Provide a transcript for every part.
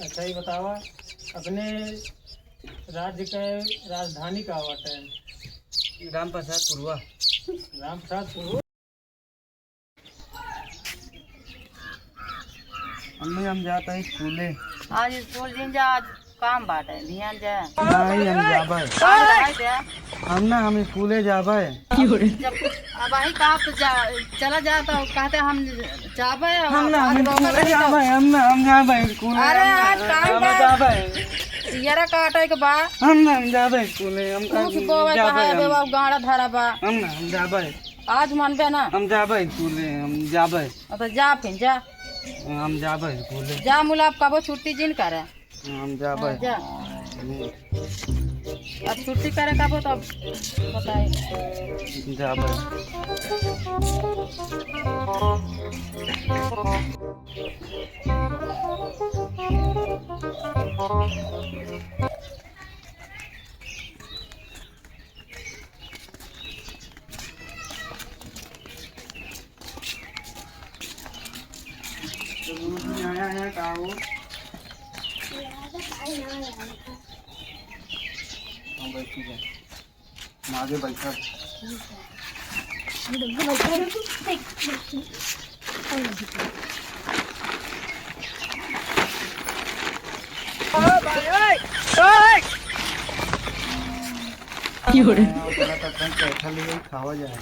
अच्छा ही बतावा, अपने राज्य के राजधानी का होता है? रामप्रसाद पुरवा। रामप्रसाद पुरवा। अम्मी हम जाता है स्कूले। आज स्कूल दिन जा, आज काम बाटे ध्यान जा। नहीं हम जाबे। हम ना हम स्कूले जाबे। जब अब आई का तो जा चला जाता कहते हम जाबे। हम स्कूले जाबे। हम जाबे स्कूले। अरे आज काम हम जाबे। यारा काटे के बा हम जाबे स्कूले। हम बोवे जाबे। कहा बेवा गाड़ा धरा बा। हम जाबे। आज मनबे ना हम जाबे स्कूले। हम जाबे। तो जा फिर जा, हम जाबे स्कूले। जा मुलाब कबो छुट्टी जिन करे। हम जाबे। जा अब छुट्टी करे कबो तब बताए। जाबे। आया है काऊ। हम बैठी जाए। आगे बैठा। खावा जाए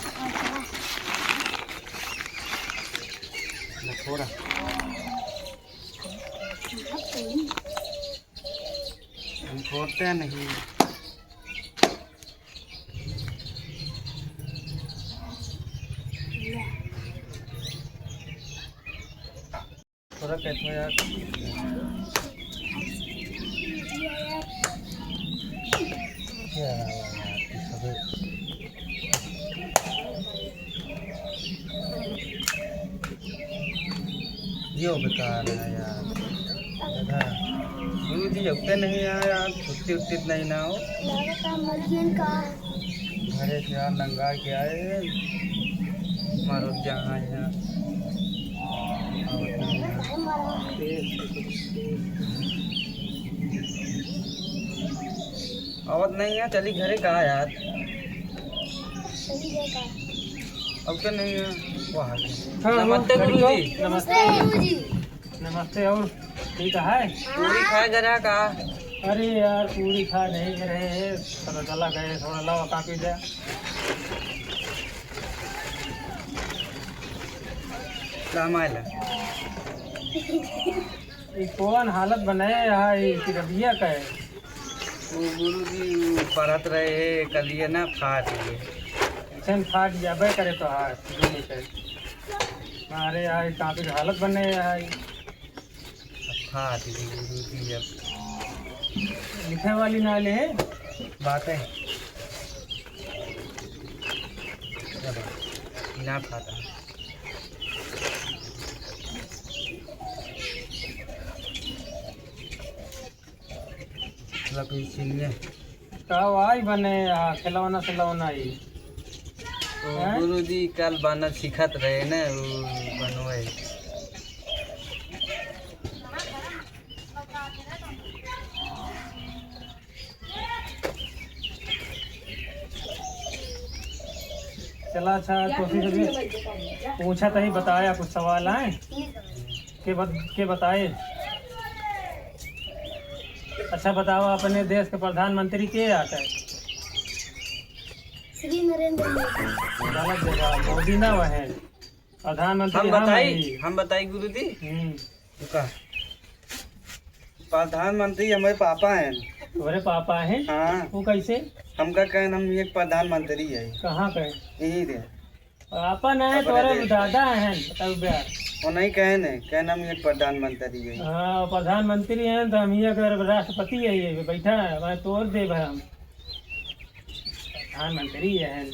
थोड़ा। हम छोड़ते नहीं। थोड़ा कैसे यार। यो बता रहा है यार। गुरु जी उगते नहीं आए यार। छुट्टी उट्टी नहीं ना हो घरे से यार नंगा के आए मारो जहाँ यहाँ। आवत नहीं है। चली घरे कहा यार। अब तो नहीं है वहाँ। नमस्ते गुरु जी। नमस्ते। नमस्ते। और ठीक है? पूरी खाए जरा का। अरे यार पूरी खा नहीं रहे हैं, थोड़ा चला गए, थोड़ा लावा काफी दे। रामायण ये कौन हालत बनाए यहाँ, ये रबिया का है? वो गुरु जी पढ़त रहे कलिए ना फाट लिए। छन फाट जाबे करे तो हाथ नहीं करे। अरे यार काफी हालत बने यार। फाट ली गुरु जी। अब लिखे वाली नाले है बातें ना फाटा। सुनिए कब आई बने खिलौना खिलौना ही। गुरु जी कल बनत सिखत रहे ना वो बनवाए। चला अच्छा कोशिश भी पूछा तो ही बताया कुछ सवाल आए के बताए। अच्छा बताओ अपने देश के प्रधानमंत्री के आता है? श्री नरेंद्र मोदी। गलत जवाब, मोदी ना वह है प्रधानमंत्री। हम बताई गुरु जी। प्रधानमंत्री हमारे पापा हैं। तुम्हारे पापा हैं? हाँ। वो कैसे? हमका कहन हम एक प्रधानमंत्री है। कहाँ के? यही दे पापा नहीं तुम्हारे दादा हैं बताओ यार। वो नहीं कहन हम एक प्रधानमंत्री है। हाँ प्रधानमंत्री हैं तो हम ये अगर राष्ट्रपति है ये बैठा है मैं तोड़ दे भाई। हम प्रधानमंत्री हैं।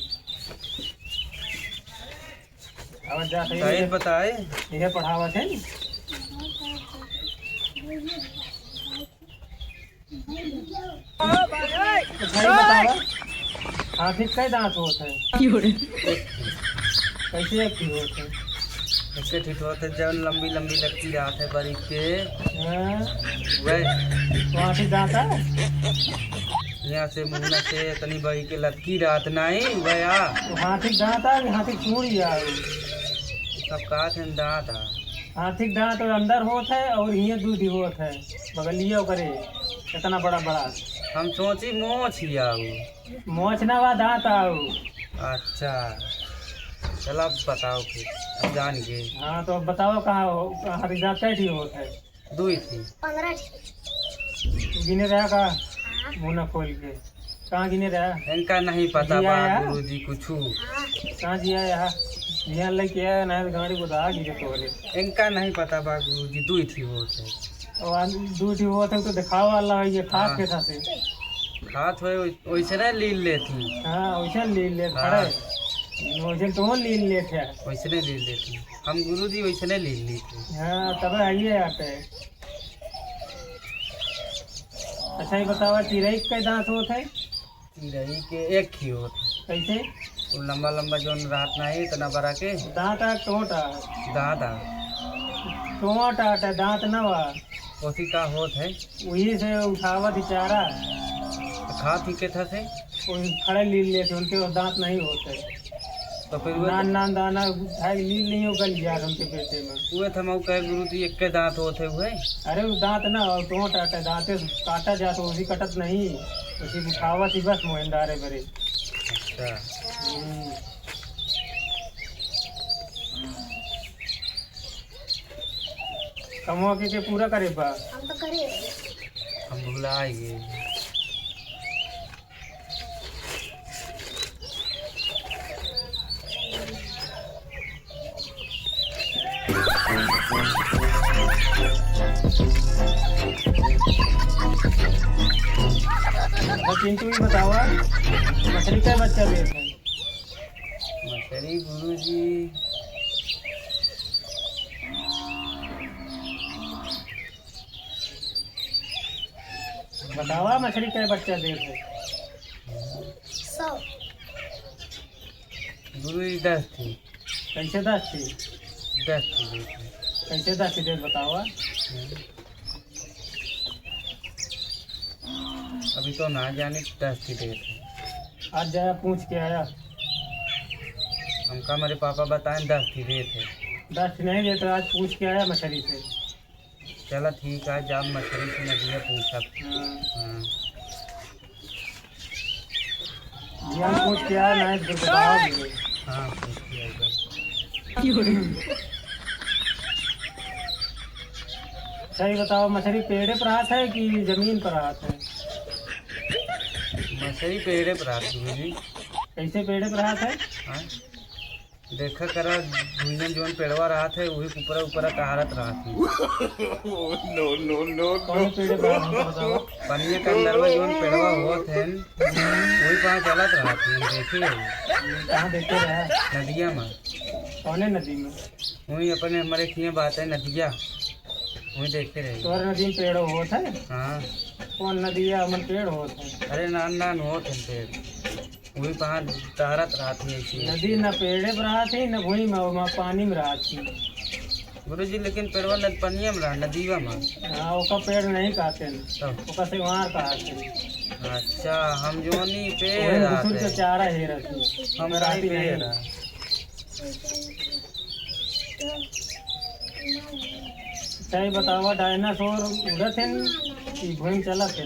अब जा सही बताए। ये पढ़ावत है। हाथी कई दांत होते हैं? कैसे एक ही होते हैं? इसके ठीक होते जब लंबी लंबी लगती रात है बारीक के हाँ, वह तो हाथी दांत है। यहाँ से मुंह से तनी बही के लटकी रात नहीं गया तो हाथी दांत है कि हाथी चूड़ी है। सब कहा थे दांत आ हाथी दांत और अंदर होत है और ये दूध ही होत है बगलिया करे इतना बड़ा बड़ा। हम सोची मोछ ही आओ। मोचना वा दांत आओ। अच्छा चल अब बताओ फिर अब जान गए। हाँ तो अब बताओ कहाँ हाथी दांत कैठी होत है। दुई थी गिने रहा का मुँह न खोल के कहाँ गिने रहा। इनका नहीं पता जिया बा यार। गुरु जी कुछ कहाँ जिया यहाँ जिया लेके आया ना गाड़ी को दाग गिरे तोरे। इनका नहीं पता बा गुरु जी दुई थी वो थे और दूध ही होत है तो दिखावा वाला है ये खास हाँ। के था से। हाथ हुए वैसे नहीं लील लेती। हाँ वैसे लील ले हाँ। खड़े वैसे तो लील ले थे। वैसे नहीं लील लेती हम गुरु जी वैसे नहीं लील ली थी। हाँ तब आइए आते हैं। अच्छा ये बताओ चिरई के दांत होत है रही के एक ही होते कैसे। वो लंबा लंबा जो रात नहीं इतना बड़ा के दांत आ टोटा दांत आ टोट आटा दांत न वा उसी का होत है वही से उठावत चारा खा थी के था से वही खड़े लील लेते उनके वो दांत नहीं होते। तो फिर वो नान नान दाना उठाए लील नहीं होगा लिया उनके पेटे में। हुए थे मऊ कहे गुरु जी एक के दांत होते हुए। अरे वो दांत ना और टोट आटा दांते काटा जाता उसी कटत नहीं उसी उठावत ही बस मोहनदारे बरे। अच्छा कमवा के पूरा करे बा। हम भुला गए। चिंटू ही बतावा मछली का बच्चा देख है। मछली गुरु जी बतावा मछली का बच्चा देख है। गुरु जी 10 थी कैसे 10 थी 10 थी कैसे 10 थी देख बतावा। अभी तो ना जाने 10 थी डेट। आज जाया पूछ के आया हमका मेरे पापा बताएं 10 थी डेट है। 10 नहीं देता आज पूछ के आया मछली से। चला ठीक है जब मछली से नदिया पूछा। हाँ। हाँ ध्यान पूछ के आया ना तो बताओ। हाँ पूछ लिया इधर। सही बताओ मछली पेड़े पर हाथ है कि जमीन पर हाथ है। मछली पेड़े पर आती गुरु जी। कैसे पेड़े पर हाथ है। हाँ देखा करा भूजन जोन पेड़वा रहा थे वही ऊपर ऊपर कहारत रहा थी। कौन पेड़े पर हाथ है बताओ। पानी के अंदर में जोन पेड़वा हुआ थे वही पाँच चलत रहा थी देखे कहाँ देखे रहा नदिया में। कौने नदी में। वही अपने हमारे किए बात है नदिया वही देखे रहे। तोर नदी में पेड़ होत है। हाँ कौन नदी है हमन पेड़ होत है। अरे नान नान हो थे पेड़ वही पाँच तहरत रहा थी ऐसी। नदी न पेड़े पर रहा थी न भूमि में वहाँ पानी में रहा थी। गुरु जी लेकिन पेड़वा पनिया में रहा नदीवा में। हाँ ओका पेड़ नहीं कहते न तब ओका से वहाँ कहते। अच्छा हम जोनी पेड़ घुसुर के आते चारा हे रखी हम राती पेड़ नहीं। सही बतावा डायनासोर उड़त है कि घूम चलत है।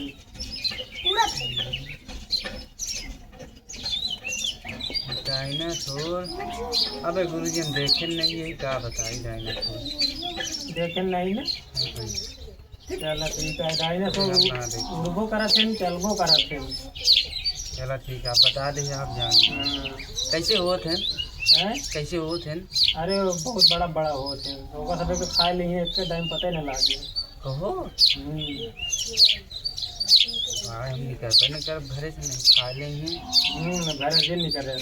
डायनासोर अबे गुरु जी हम देखे नहीं यही क्या बताई डायनासोर। देखे नहीं ना चला ठीक है डायनासोर उड़बो करत है चलबो करत है। चला ठीक है आप बता दे आप जान हाँ। कैसे होत हैं हैं? कैसे होत हैं। अरे वो बहुत बड़ा बड़ा होत है ओका सब तो खा लिए इसके टाइम पता नहीं लागे। कहो हाँ हम निकलते नहीं कर भरे से नहीं खा लेंगे। घर से नहीं कर रहे।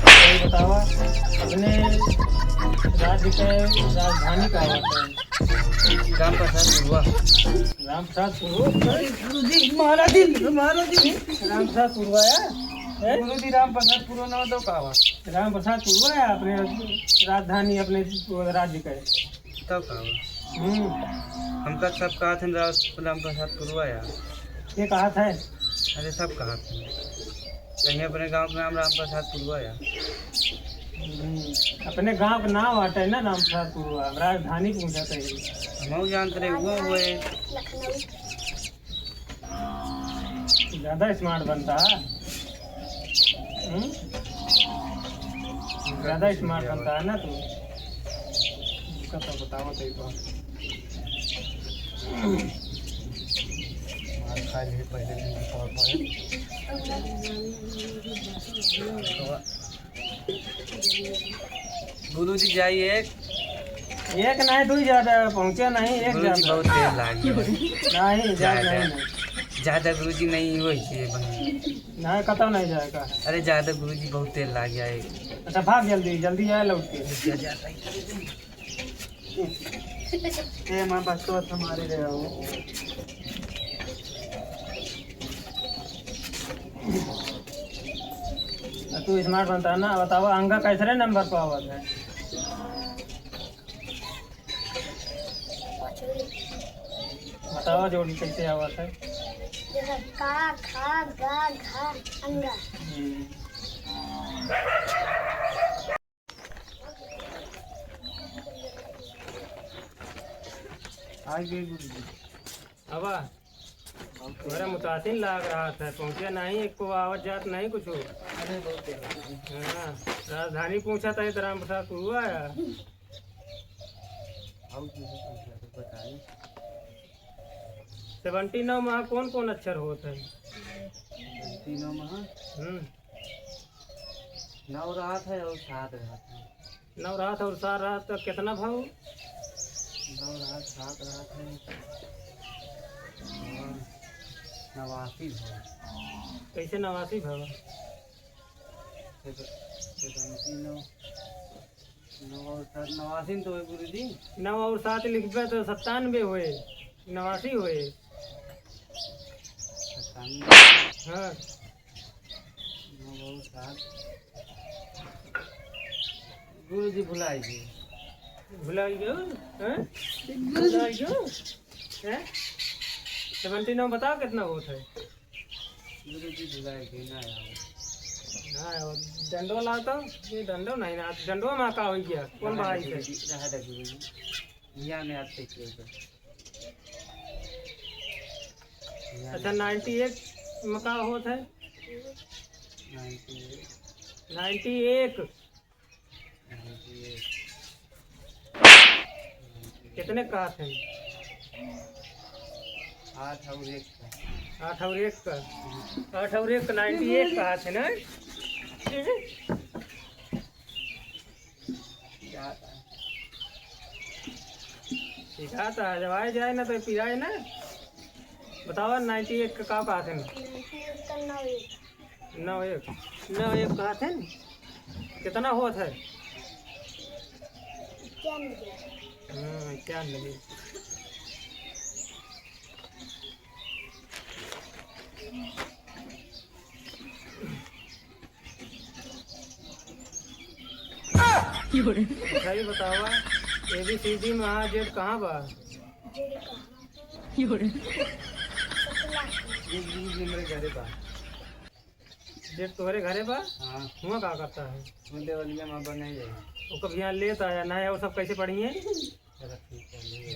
सही बतावा अपने राज्य के राजधानी का होता है। राम प्रसाद गुरुआ राम प्रसाद पुरवा। राम प्रसाद पुरवाया गुरुजी राम प्रसाद पूरा नाम तो का बा राम प्रसाद पूर्वा है अपने राजधानी अपने राज्य का। तब का बा हमका सब कहा थे राम प्रसाद पूर्वा यार। ये कहा था अरे सब कहा थे कहीं अपने गांव का नाम राम प्रसाद पूर्वा यार। अपने गांव का नाम आता है ना राम प्रसाद पूर्वा, राजधानी पूछा था। हम जानते रहे वो हुए ज्यादा स्मार्ट बनता है। ज्यादा स्मार्ट बनता है ना तू। इसका तो बताओ तो खा लिए पहले गुरुजी जाइए एक नहीं तू ज्यादा पहुँचे नहीं, एक गुरुजी ज्यादा बहुत देर लागी नहीं ज्यादा नहीं ज्यादा गुरुजी नहीं वही नहीं कतौ नहीं जाएगा। अरे ज्यादा गुरुजी बहुत देर लाग जाए। अच्छा भाग जल्दी जल्दी आए लौट के। ए मां बस तो हमारे रहे हो। तू स्मार्ट बनता है ना। बताओ अंगा कैसे नंबर पर आवत है? बताओ जोड़ी कैसे आवत है? का खा गा घा अंगा। आगे गुरुजी अब तुम्हारा मुतासिर लग रहा था, पहुँचा नहीं, एक को आवत जात नहीं कुछ। अरे बहुत हाँ राजधानी पूछा था तो राम प्रसाद हुआ है। बताइए 79 में कौन कौन अक्षर होता है? तीनों में नौ रात है और 7 रात है। 9 रात और 7 रात तक कितना भाव? 9 रात 7 रात है 89 भाव। कैसे 89 भाव? 89 तो है गुरुजी। 9 और 7 लिखबे तो 97 हुए, 89 हुए। हाँ 9 और 7 गुरुजी भुलाइए। भुला गयो? भुला गयो? 79 बताओ कितना होता है? गुरुजी भुलाइए ना यार। हाँ डंडो लाता ये डंडो नहीं ना, डंडो में का हो गया कौन भाई से? रहा था गुरुजी यहाँ में आते थे। अच्छा 98 में का होता है? 91 कितने का थे? 8 और 1 का 8 और 1 का 8 और 1 का 91 का थे ना। सिखाता है जब आए जाए ना तो पिराए ना। बताओ 91 का कहा थे? 91 कहा थे कितना होता है? 91। सही बतावा ABCD में हाँ जेड कहाँ बा? मेरे घरे बा। जेड तुम्हारे घरे बा? हाँ हुआ का करता है? मुझे वाली माँ बने जाए। वो कभी यहाँ लेता है ना, वो सब कैसे पढ़िए?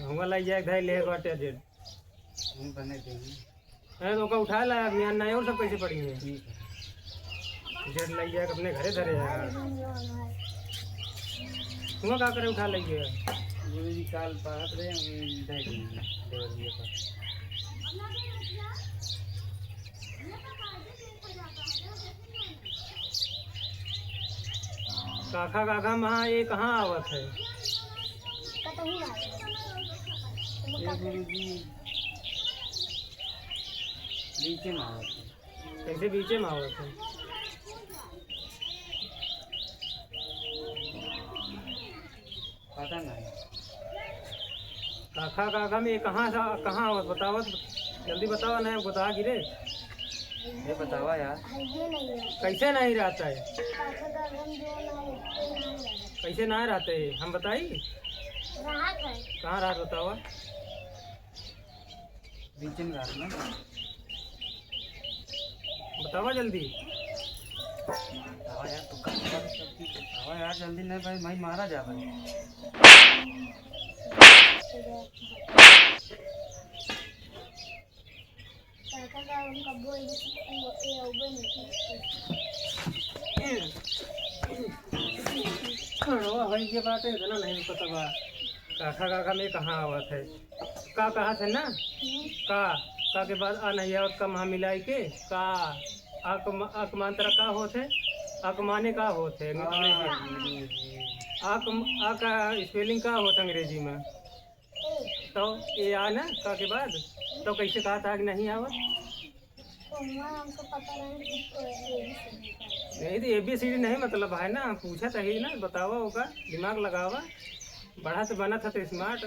हुआ लग जाए घर ले बाटे जेड हम बने देंगे। है तो उठा ला अभियान ना, और सब कैसे पढ़िए? ठीक है जेड लग जाए अपने घरे धरे यार। हुआ का करे उठा लग गया? गुरुजी काल पढ़त रहे हम दे देंगे देवलिया पर। काका काका महा ये कहाँ आवत है? ये गुरुजी नीचे में आवत है। कैसे बीचे में आवत है? पता नहीं काका काका में ये कहाँ आवत बतावत जल्दी बताओ ना, बता गिरे। ये बतावा यार। ये नहीं है कैसे नहीं रहता है? काका का हम जो नहीं कैसे ना रहते हैं हम बताई? राहत है कहाँ रहा बतावा? बीच में घर में। बतावा जल्दी। बतावा यार, तो बतावा यार जल्दी। नहीं भाई, मैं मारा जा भाई। काका का उनका बोल ये हाँ भाई ये बात है ना, नहीं पता बा काका काका में कहाँ आवत है? का कहा थे ना? का के बाद आ नहीं आवत का महा मिलाई के का आक मांत्रा का होते? आक माने का होते अंग्रेजी? आ का स्पेलिंग का होता अंग्रेजी में? तो ये आ ना का के बाद तो कैसे कहा था कि नहीं आवत? हमको पता नहीं नहीं तो ABCD नहीं मतलब है ना, पूछा था ही ना, बतावा होगा, दिमाग लगावा, बड़ा से बना था तो स्मार्ट।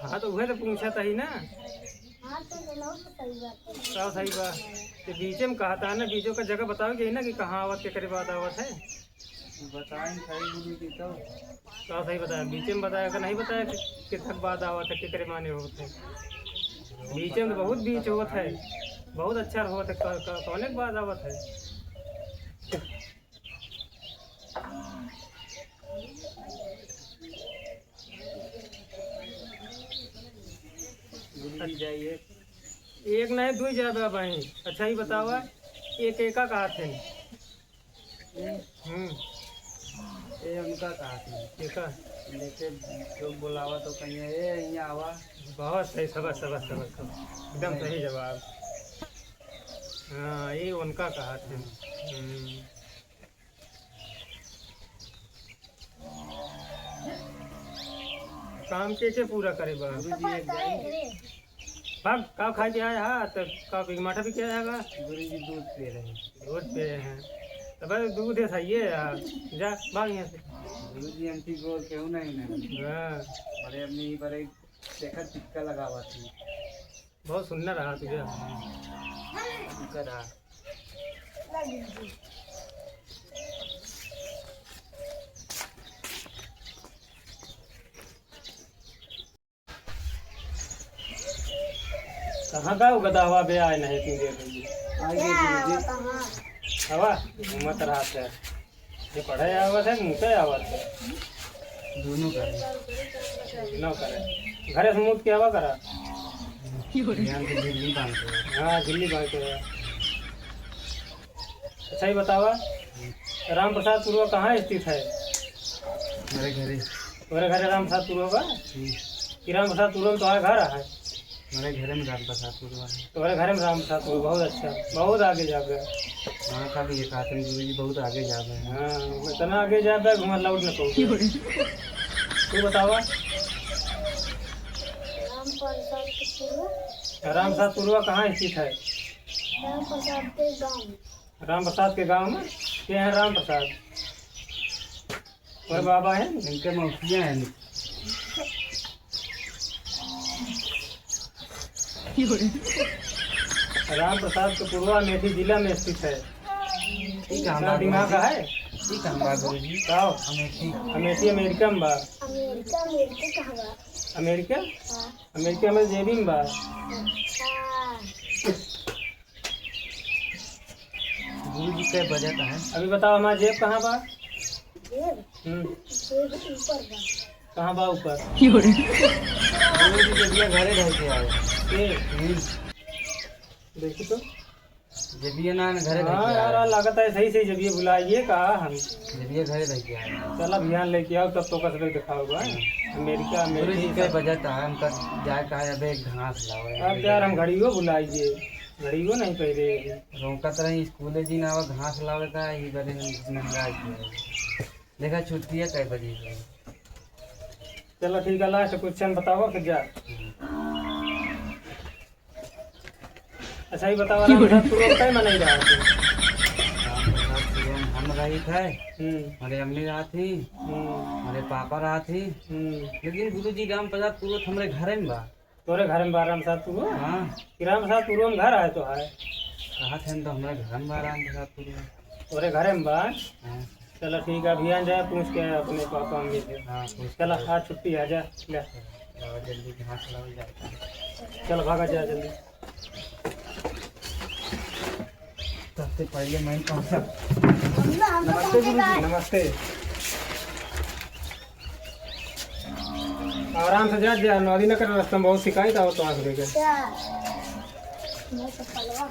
हाँ तो वह तो पूछा था ही ना। हाँ तो सही बात है। क्या सही बात? तो बीचे में कहा था ना, बीचों का जगह बताओगे ही ना कि कहाँ आवत के करे बाद आवत है? बताएं सही बोली थी तो। क्या सही बताया? बीचे में बताया कि नहीं बताया कि तक बाद आवत है के करे माने होते? बीचे में तो बहुत बीच होत है, बहुत अच्छा होता है, कौन के बाद आवत है? जाइए। एक नहीं दो ज्यादा भाई। अच्छा ही बतावा, एक एका कहा थे? ये उनका कहा थी एका लेके जो बुलावा तो कहीं ये यहाँ आवा। बहुत सही, सबस सबस सबस सबस एकदम सही जवाब। हाँ ये उनका कहा थे। काम के पूरा करे बा? गुरुजी एक जाएंगे। भाग का खा के आया है तो का माठा भी किया जाएगा? गुरुजी दूध पी रहे हैं। दूध पे हैं तो भाई दूध है सही है यार, जा भाग यहाँ से। गुरुजी अंती गोर क्यों नहीं हाँ बड़े अपनी बड़े देखा टिक्का लगावा थी। बहुत सुंदर रहा तुझे। करा कहाँ का गदा हुआ बे आए नहीं तू देख रही आइए गुरुजी। हवा घूमत रहा था। ये पढ़ाई आवत है मुँह से आवत है? दोनों का न करे घरे से मुँह के हवा करा। ध्यान से झिल्ली बांधते हैं। हाँ झिल्ली बांध के। अच्छा ही बतावा, राम प्रसाद पूर्व कहाँ स्थित है? मेरे घरे। तुम्हारे घरे राम प्रसाद पूर्व का? कि राम प्रसाद पूर्व में तुम्हारा घर है? मेरे घरे में राम प्रसाद पूर्वा है। तुम्हारे घर में राम प्रसाद पूर्व, बहुत अच्छा, बहुत आगे जा गए। वहाँ का भी एक आतन गुरुजी बहुत आगे जा गए हैं। हाँ इतना आगे जा गए घुमा लौट न पाओगे। तू बतावा राम प्रसाद पूर्व कहाँ स्थित है? राम प्रसाद के गाँव में। राम प्रसाद के गांव में? ये है राम प्रसाद और बाबा है इनके मौसियाँ हैं। राम प्रसाद के पूर्वा अमेठी जिला में स्थित है। ठीक है इतना दिमाग का है? ठीक है हमारा गुरुजी। आओ अमेठी। अमेठी अमेरिका में बा। अमेरिका अमेरिका कहाँ बा? अमेरिका हाँ अमेरिका में जेबी में बा। हाँ गुरुजी का बजट है। अभी बताओ हमारा जेब कहाँ बा? जेब जेब ऊपर बा। कहाँ बा ऊपर? गुरुजी जब ये घरे रह के आए। देखी तो जब ये ना घरे रह हाँ के यार आए। लागत है सही सही जब ये बुलाइए कहा हम जब ये घरे रह के आए। चल अभियान लेके आओ तब तो कसर दिखाओगा। अमेरिका गुरुजी अमेरिका का बजट है। हमका जाए का है, अब एक घास लाओ। अब यार हम घड़ियों बुलाइए, घड़ियों नहीं पहरे। रोकत रही स्कूले जी ना घास लावे का ही बड़े महंगा किया। देखा छुट्टी है कै बजे से। चलो ठीक है, लास्ट क्वेश्चन बताओ फिर जा। अच्छा ही बताओ राम प्रसाद पूर्व कई मनाई रहा है? राम प्रसाद पूर्व हम रही थे। हमारे अम्मी रहा थी, हमारे पापा रहा थी। लेकिन गुरुजी राम प्रसाद पूर्व हमारे घरे में बा। तोरे घर में आराम साथ तू हो हाँ किराम साथ तू में घर आए तो है कहा थे तो हमारे घर में आराम के साथ पूरी तोरे घरे में बात हाँ चलो ठीक है अभियान जाए पूछ के अपने पापा मम्मी से हाँ पूछ चलो आज छुट्टी आ जा ले लाओ जल्दी घास लाओ जाए चल भागा जा जल्दी सबसे पहले मैं पहुँचा हम तो नमस्ते गुरु जी नमस्ते आराम से जा नदी न कर रास्ता में बहुत शिकायत आओ तो आगे क्या मैं चप्पलवा